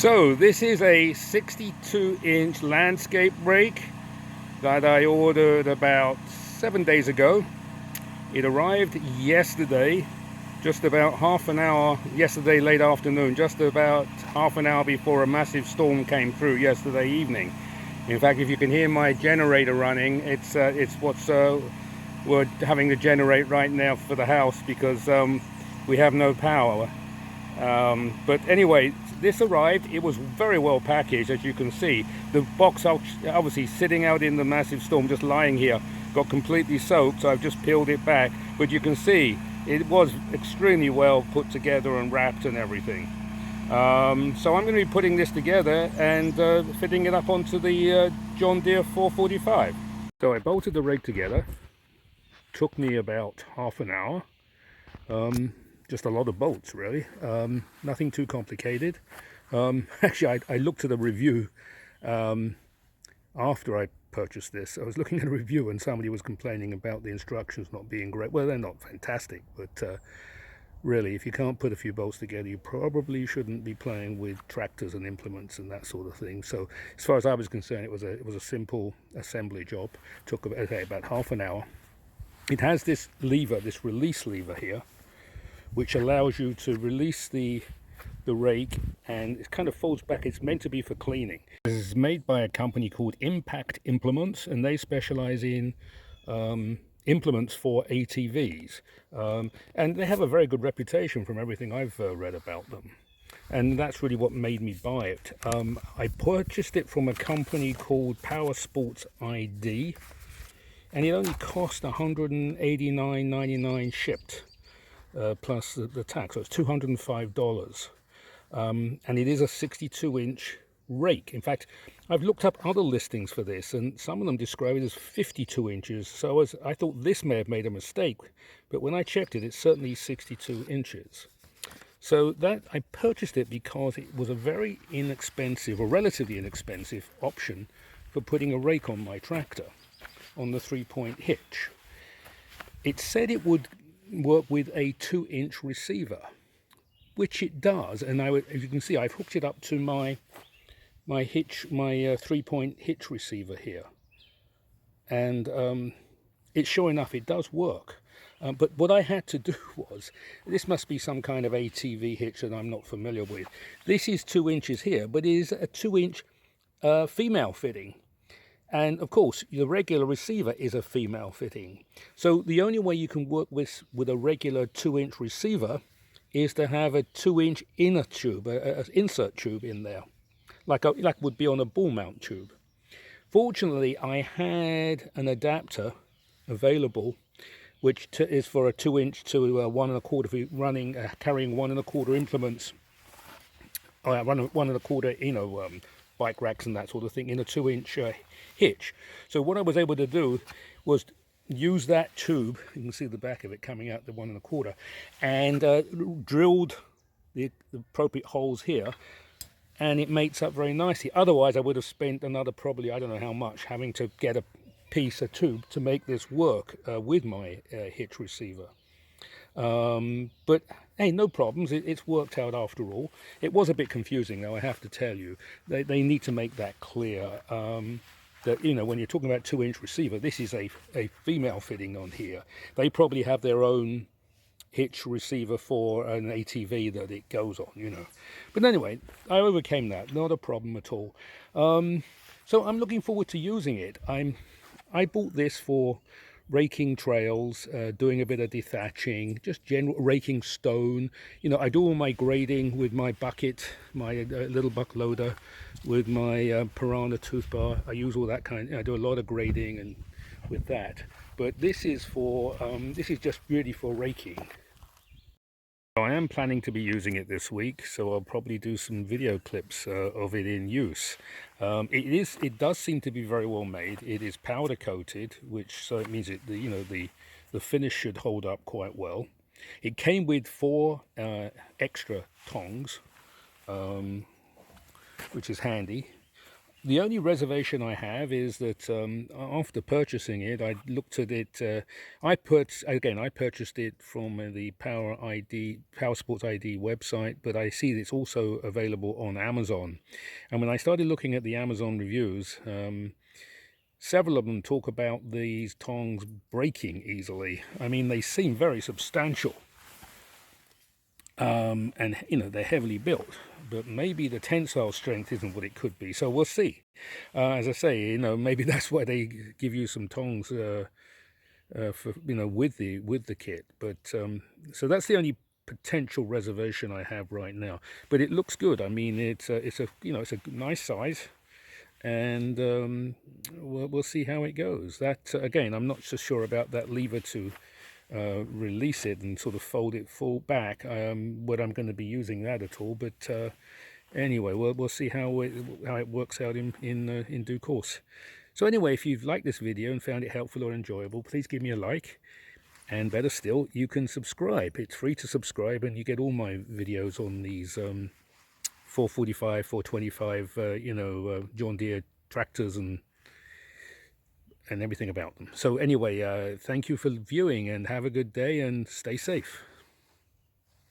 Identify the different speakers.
Speaker 1: So this is a 62-inch landscape rake that I ordered about 7 days ago. It arrived yesterday, just about half an hour, yesterday late afternoon, just about half an hour before a massive storm came through yesterday evening. In fact, if you can hear my generator running, it's what's we're having to generate right now for the house because we have no power. But anyway, this arrived. It was very well packaged, as you can see. The box, obviously sitting out in the massive storm, just lying here, got completely soaked, so I've just peeled it back. But you can see it was extremely well put together and wrapped and everything. So I'm going to be putting this together and fitting it up onto the John Deere 445. So I bolted the rake together. Took me about half an hour. Just a lot of bolts, really. Nothing too complicated. Actually, I looked at a review after I purchased this. I was looking at a review and somebody was complaining about the instructions not being great. Well, they're not fantastic, but really, if you can't put a few bolts together, you probably shouldn't be playing with tractors and implements and that sort of thing. So, as far as I was concerned, it was a simple assembly job. Took about half an hour. It has this lever, this release lever here, which allows you to release the rake, and it kind of folds back. It's meant to be for cleaning. This is made by a company called Impact Implements, and they specialize in implements for ATVs. And they have a very good reputation from everything I've read about them. And that's really what made me buy it. I purchased it from a company called Power Sports ID, and it only cost $189.99 shipped. Plus the tax, so it's $205, and it is a 62-inch rake. In fact, I've looked up other listings for this, and some of them describe it as 52 inches. So I thought this may have made a mistake, but when I checked it, it's certainly 62 inches. So that I purchased it because it was a very inexpensive, or relatively inexpensive, option for putting a rake on my tractor on the 3-point hitch. It said it would work with a 2-inch receiver, which it does, and as you can see, I've hooked it up to my 3-point hitch receiver here, and it's sure enough, it does work. But what I had to do was, this must be some kind of ATV hitch that I'm not familiar with. This is 2 inches here, but it is a 2-inch female fitting. And of course, the regular receiver is a female fitting. So the only way you can work with a regular 2-inch receiver is to have a 2-inch inner tube, an insert tube in there, like would be on a ball mount tube. Fortunately, I had an adapter available, which is for a 2-inch to 1¼ if you're running, carrying 1¼ implements, 1¼ bike racks and that sort of thing in a 2-inch hitch. So what I was able to do was use that tube, you can see the back of it coming out the 1¼ and drilled the appropriate holes here, and it mates up very nicely. Otherwise I would have spent another, probably, I don't know how much, having to get a tube to make this work with my hitch receiver. But hey, no problems. It's worked out after all. It was a bit confusing, though, I have to tell you. They need to make that clear, that, you know, when you're talking about 2-inch receiver, this is a female fitting on here. They probably have their own hitch receiver for an ATV that it goes on, you know. But anyway, I overcame that. Not a problem at all. So I'm looking forward to using it. I bought this for raking trails, doing a bit of dethatching, just general raking stone. You know, I do all my grading with my bucket, my little buck loader, with my Piranha tooth bar. I use all that I do a lot of grading and with that. But this is for this is just really for raking. I am planning to be using it this week, so I'll probably do some video clips of it in use. It does seem to be very well made. It is powder coated, so it means the finish should hold up quite well. It came with 4 extra tongs, which is handy. The only reservation I have is that after purchasing it, I looked at it. I purchased it from the Power Sports ID website, but I see it's also available on Amazon. And when I started looking at the Amazon reviews, several of them talk about these tongs breaking easily. I mean, they seem very substantial. And they're heavily built, but maybe the tensile strength isn't what it could be, so we'll see. As I say, maybe that's why they give you some tongs for with the kit. But so that's the only potential reservation I have right now, but it looks good. I mean, it's a nice size, and we'll see how it goes. That again, I'm not so sure about that lever to release it and sort of fold it full back, whether I'm going to be using that at all. But anyway, we'll see how it works out in due course. So anyway, if you've liked this video and found it helpful or enjoyable, please give me a like, and better still, you can subscribe. It's free to subscribe, and you get all my videos on these 445, 425 John Deere tractors and everything about them. So anyway, thank you for viewing, and have a good day and stay safe.